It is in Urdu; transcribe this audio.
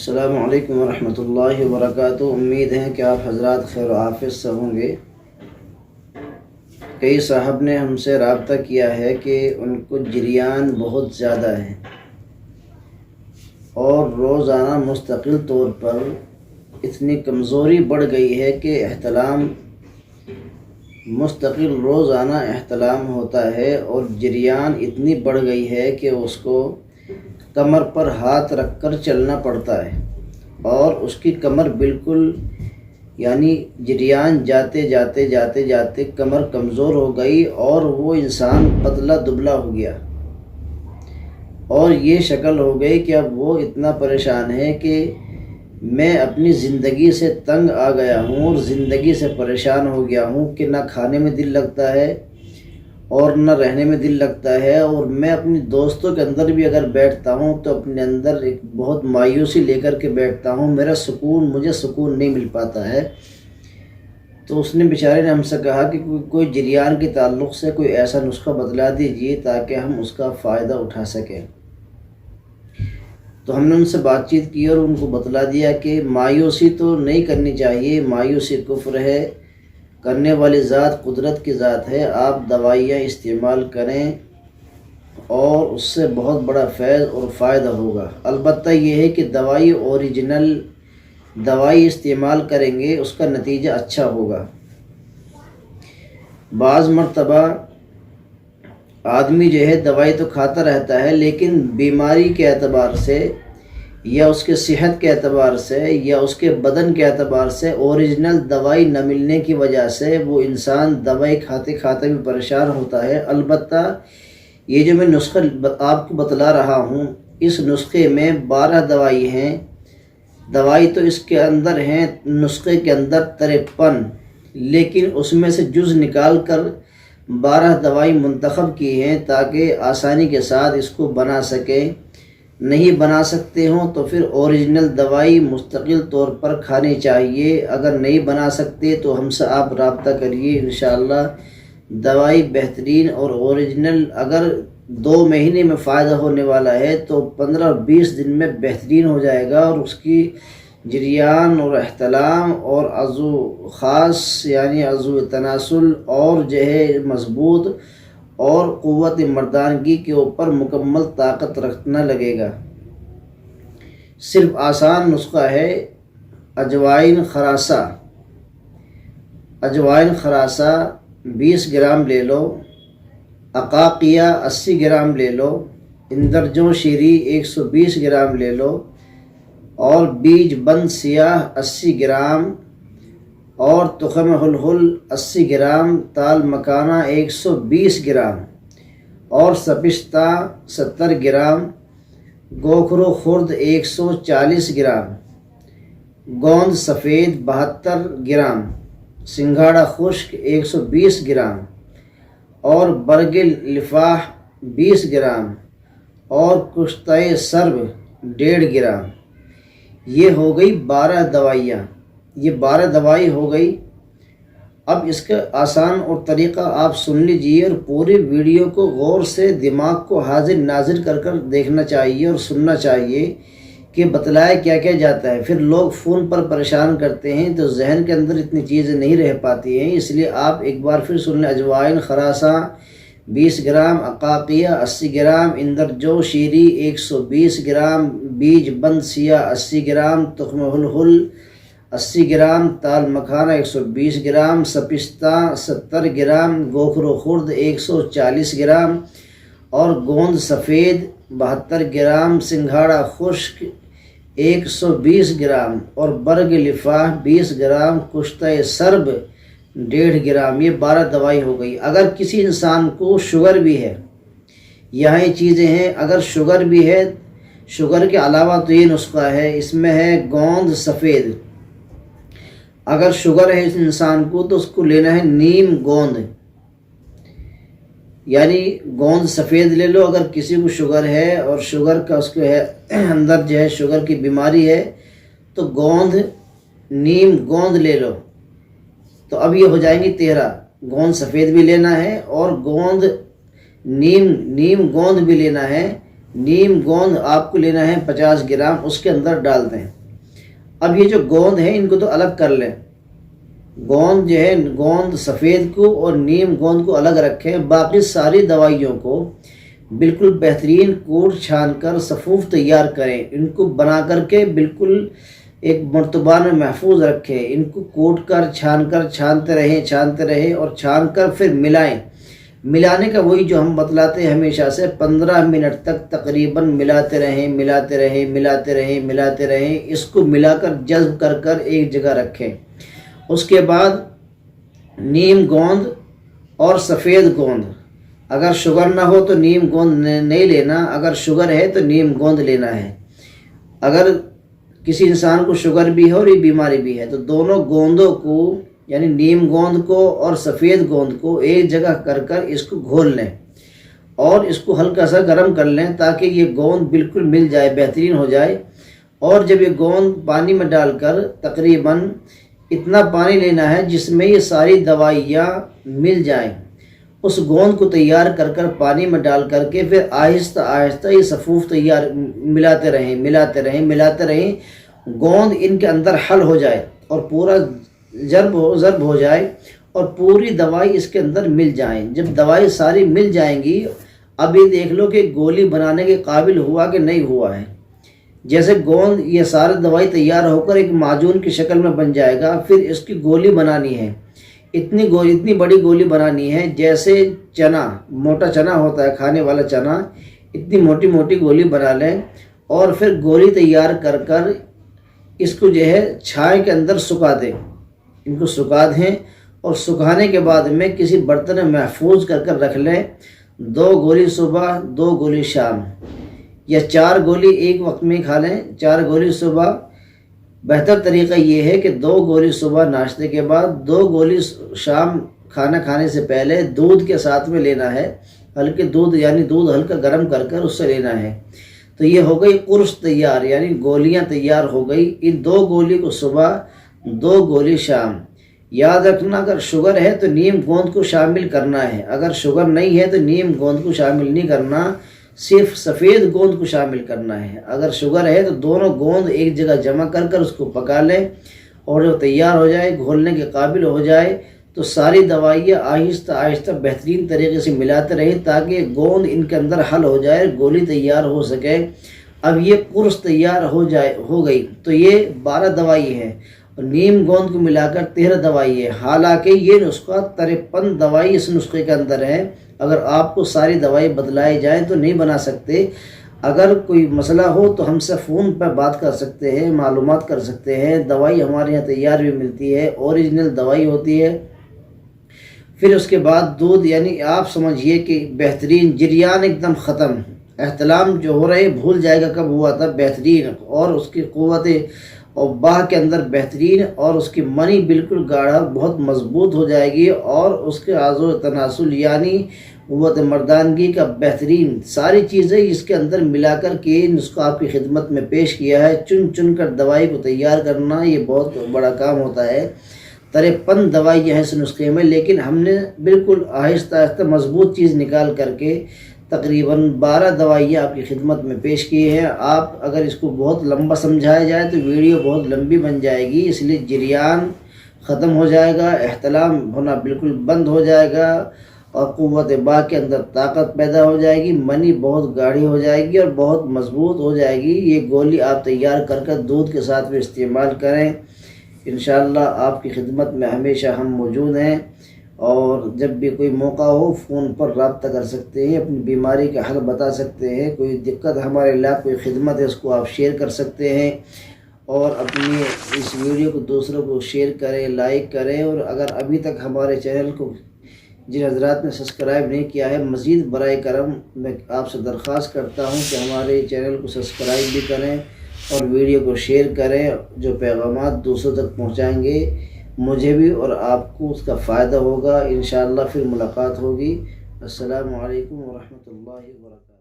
السلام علیکم ورحمۃ اللہ وبرکاتہ۔ امید ہے کہ آپ حضرات خیر و عافیت سے ہوں گے۔ کئی صاحب نے ہم سے رابطہ کیا ہے کہ ان کو جریان بہت زیادہ ہے اور روزانہ مستقل طور پر اتنی کمزوری بڑھ گئی ہے کہ احتلام مستقل روزانہ احتلام ہوتا ہے اور جریان اتنی بڑھ گئی ہے کہ اس کو کمر پر ہاتھ رکھ کر چلنا پڑتا ہے اور اس کی کمر بالکل جریان جاتے کمر کمزور ہو گئی اور وہ انسان پتلا دبلا ہو گیا اور یہ شکل ہو گئی کہ اب وہ اتنا پریشان ہے کہ میں اپنی زندگی سے تنگ آ گیا ہوں اور زندگی سے پریشان ہو گیا ہوں کہ نہ کھانے میں دل لگتا ہے اور نہ رہنے میں دل لگتا ہے، اور میں اپنی دوستوں کے اندر بھی اگر بیٹھتا ہوں تو اپنے اندر ایک بہت مایوسی لے کر کے بیٹھتا ہوں، مجھے سکون نہیں مل پاتا ہے۔ تو اس نے بیچارے نے ہم سے کہا کہ کوئی جریان کے تعلق سے کوئی ایسا نسخہ بتلا دیجئے تاکہ ہم اس کا فائدہ اٹھا سکیں۔ تو ہم نے ان سے بات چیت کی اور ان کو بتلا دیا کہ مایوسی تو نہیں کرنی چاہیے، مایوسی کفر ہے، کرنے والی ذات قدرت کی ذات ہے، آپ دوائیاں استعمال کریں اور اس سے بہت بڑا فیض اور فائدہ ہوگا۔ البتہ یہ ہے کہ اوریجنل دوائی استعمال کریں گے اس کا نتیجہ اچھا ہوگا۔ بعض مرتبہ آدمی جو ہے دوائی تو کھاتا رہتا ہے لیکن بیماری کے اعتبار سے یا اس کے صحت کے اعتبار سے یا اس کے بدن کے اعتبار سے اوریجنل دوائی نہ ملنے کی وجہ سے وہ انسان دوائی کھاتے کھاتے بھی پریشان ہوتا ہے۔ البتہ یہ جو میں نسخہ آپ کو بتلا رہا ہوں، اس نسخے میں 12 دوائی ہیں، دوائی تو اس کے اندر ہیں نسخے کے اندر 53، لیکن اس میں سے جز نکال کر 12 دوائی منتخب کی ہیں تاکہ آسانی کے ساتھ اس کو بنا سکیں۔ نہیں بنا سکتے ہوں تو پھر اوریجنل دوائی مستقل طور پر کھانی چاہیے۔ اگر نہیں بنا سکتے تو ہم سے آپ رابطہ کریے، انشاءاللہ دوائی بہترین اور اوریجنل اگر 2 مہینے میں فائدہ ہونے والا ہے تو 15 اور 20 دن میں بہترین ہو جائے گا، اور اس کی جریان اور احتلام اور عضو خاص عضو تناسل اور جو ہے مضبوط اور قوت مردانگی کے اوپر مکمل طاقت رکھنا لگے گا۔ صرف آسان نسخہ ہے۔ اجوائن خراسہ 20 گرام لے لو، عقاقیہ 80 گرام لے لو، اندرجو شیری 120 گرام لے لو، اور بیج بند سیاہ 80 گرام، اور تخم ہلہل 80 گرام، تال مکانہ 120 گرام، اور سپشتا 70 گرام، گوکھرو خرد 140 گرام، گوند سفید 72 گرام، سنگھاڑا خشک 120 گرام، اور برگ لفاح 20 گرام، اور کشتۂ سرب 1.5 گرام۔ یہ ہو گئی 12 دوائیاں، یہ 12 دوائی ہو گئی۔ اب اس کا آسان اور طریقہ آپ سن لیجئے اور پوری ویڈیو کو غور سے دماغ کو حاضر ناظر کر کر دیکھنا چاہیے اور سننا چاہیے کہ بتلایا کیا کیا جاتا ہے۔ پھر لوگ فون پر پریشان کرتے ہیں تو ذہن کے اندر اتنی چیزیں نہیں رہ پاتی ہیں، اس لیے آپ ایک بار پھر سن لیں۔ اجوائن خراساں 20 گرام، عقاقیہ 80 گرام، اندرجو شیری 120 گرام، بیج بند سیاہ 80 گرام، تخم ہلہل 80 گرام، تال مکھانہ 120 گرام، سپشتا 70 گرام، گوکھرو خرد 140 گرام، اور گوند سفید 72 گرام، سنگھاڑا خشک 120 گرام، اور برگ لفاح 20 گرام، کشتۂ سرب 1.5 گرام۔ یہ 12 دوائی ہو گئی۔ اگر کسی انسان کو شوگر بھی ہے، یہاں یہ چیزیں ہیں، اگر شوگر بھی ہے، شوگر کے علاوہ تو یہ نسخہ ہے، اس میں ہے گوند سفید۔ اگر شوگر ہے اس انسان کو تو اس کو لینا ہے نیم گوند، گوند سفید لے لو۔ اگر کسی کو شوگر ہے اور شوگر کا اس کو ہے اندر جو ہے شوگر کی بیماری ہے تو نیم گوند لے لو۔ تو اب یہ ہو جائیں گی 13۔ گوند سفید بھی لینا ہے اور نیم گوند بھی لینا ہے، نیم گوند آپ کو لینا ہے 50 گرام، اس کے اندر ڈال دیں۔ اب یہ جو گوند ہے ان کو تو الگ کر لیں، گوند جو ہے گوند سفید کو اور نیم گوند کو الگ رکھیں، باقی ساری دوائیوں کو بالکل بہترین کوٹ چھان کر صفوف تیار کریں، ان کو بنا کر کے بالکل ایک مرتبہ میں محفوظ رکھیں، ان کو کوٹ کر چھانتے رہیں اور چھان کر پھر ملائیں۔ ملانے کا وہی جو ہم بتلاتے ہیں ہمیشہ سے، 15 منٹ تک تقریباً ملاتے رہیں، اس کو ملا کر جذب کر ایک جگہ رکھیں۔ اس کے بعد نیم گوند اور سفید گوند، اگر شوگر نہ ہو تو نیم گوند نہیں لینا، اگر شوگر ہے تو نیم گوند لینا ہے۔ اگر کسی انسان کو شوگر بھی ہے اور یہ بیماری بھی ہے تو دونوں گوندوں کو یعنی نیم گوند کو اور سفید گوند کو ایک جگہ کر اس کو گھول لیں اور اس کو ہلکا سا گرم کر لیں تاکہ یہ گوند بالکل مل جائے، بہترین ہو جائے۔ اور جب یہ گوند پانی میں ڈال کر تقریباً اتنا پانی لینا ہے جس میں یہ ساری دوائیاں مل جائیں، اس گوند کو تیار کر پانی میں ڈال کر کے پھر آہستہ آہستہ یہ صفوف تیار ملاتے رہیں، گوند ان کے اندر حل ہو جائے اور پورا ضرب ہو جائے اور پوری دوائی اس کے اندر مل جائیں۔ جب دوائی ساری مل جائیں گی، اب یہ دیکھ لو کہ گولی بنانے کے قابل ہوا کہ نہیں ہوا ہے۔ جیسے گوند یہ ساری دوائی تیار ہو کر ایک معجون کی شکل میں بن جائے گا، پھر اس کی گولی بنانی ہے، اتنی بڑی گولی بنانی ہے جیسے چنا، موٹا چنا ہوتا ہے کھانے والا چنا، اتنی موٹی گولی بنا لیں اور پھر گولی تیار کر اس کو جو ہے چھائے کے اندر سکھا دیں، ان کو سکھا دیں اور سکھانے کے بعد میں کسی برتن میں محفوظ کر رکھ لیں۔ 2 گولی صبح، 2 گولی شام، یا 4 گولی ایک وقت میں کھا لیں، 4 گولی صبح۔ بہتر طریقہ یہ ہے کہ 2 گولی صبح ناشتے کے بعد، 2 گولی شام کھانا کھانے سے پہلے دودھ کے ساتھ میں لینا ہے، ہلکے دودھ یعنی دودھ ہلکا گرم کر اس سے لینا ہے۔ تو یہ ہو گئی قرص تیار، یعنی گولیاں تیار ہو گئی۔ ان 2 گولی کو صبح، 2 گولی شام۔ یاد رکھنا اگر شوگر ہے تو نیم گوند کو شامل کرنا ہے، اگر شوگر نہیں ہے تو نیم گوند کو شامل نہیں کرنا، صرف سفید گوند کو شامل کرنا ہے۔ اگر شوگر ہے تو دونوں گوند ایک جگہ جمع کر اس کو پکا لیں اور جو تیار ہو جائے، گھولنے کے قابل ہو جائے تو ساری دوائیاں آہستہ آہستہ بہترین طریقے سے ملاتے رہیں تاکہ گوند ان کے اندر حل ہو جائے، گولی تیار ہو سکے۔ اب یہ قرص تیار ہو گئی تو یہ 12 دوائی ہے اور نیم گوند کو ملا کر 13 دوائی ہے۔ حالانکہ یہ نسخہ 53 دوائی اس نسخے کے اندر ہے، اگر آپ کو ساری دوائی بدلائی جائیں تو نہیں بنا سکتے۔ اگر کوئی مسئلہ ہو تو ہم سے فون پر بات کر سکتے ہیں، معلومات کر سکتے ہیں۔ دوائی ہمارے یہاں تیار بھی ملتی ہے، اوریجنل دوائی ہوتی ہے۔ پھر اس کے بعد دودھ، یعنی آپ سمجھیے کہ بہترین جریان ایک دم ختم، احتلام جو ہو رہے بھول جائے گا کب ہوا تھا، بہترین، اور اس کی قوت اور باہ کے اندر بہترین، اور اس کی منی بالکل گاڑھا بہت مضبوط ہو جائے گی، اور اس کے اعضاء تناسل یعنی قوت مردانگی کا بہترین، ساری چیزیں اس کے اندر ملا کر کے نسخہ آپ کی خدمت میں پیش کیا ہے۔ چن کر دوائی کو تیار کرنا یہ بہت بڑا کام ہوتا ہے۔ 53 دوائیاں ہیں اس نسخے میں، لیکن ہم نے بالکل آہستہ آہستہ مضبوط چیز نکال کر کے تقریباً 12 دوائیاں آپ کی خدمت میں پیش کی ہیں۔ آپ اگر اس کو بہت لمبا سمجھایا جائے تو ویڈیو بہت لمبی بن جائے گی، اس لیے جریان ختم ہو جائے گا، احتلام ہونا بالکل بند ہو جائے گا، اور قوت باہ کے اندر طاقت پیدا ہو جائے گی، منی بہت گاڑھی ہو جائے گی اور بہت مضبوط ہو جائے گی۔ یہ گولی آپ تیار کر دودھ کے ساتھ بھی استعمال کریں، انشاءاللہ آپ کی خدمت میں ہمیشہ ہم موجود ہیں، اور جب بھی کوئی موقع ہو فون پر رابطہ کر سکتے ہیں، اپنی بیماری کا حل بتا سکتے ہیں، کوئی دقت ہمارے علاقے کوئی خدمت ہے اس کو آپ شیئر کر سکتے ہیں، اور اپنی اس ویڈیو کو دوسروں کو شیئر کریں، لائک کریں، اور اگر ابھی تک ہمارے چینل کو جن حضرات نے سبسکرائب نہیں کیا ہے، مزید برائے کرم میں آپ سے درخواست کرتا ہوں کہ ہمارے چینل کو سبسکرائب بھی کریں اور ویڈیو کو شیئر کریں، جو پیغامات دوسروں تک پہنچائیں گے مجھے بھی اور آپ کو اس کا فائدہ ہوگا۔ انشاءاللہ پھر ملاقات ہوگی۔ السلام علیکم ورحمۃ اللہ وبرکاتہ۔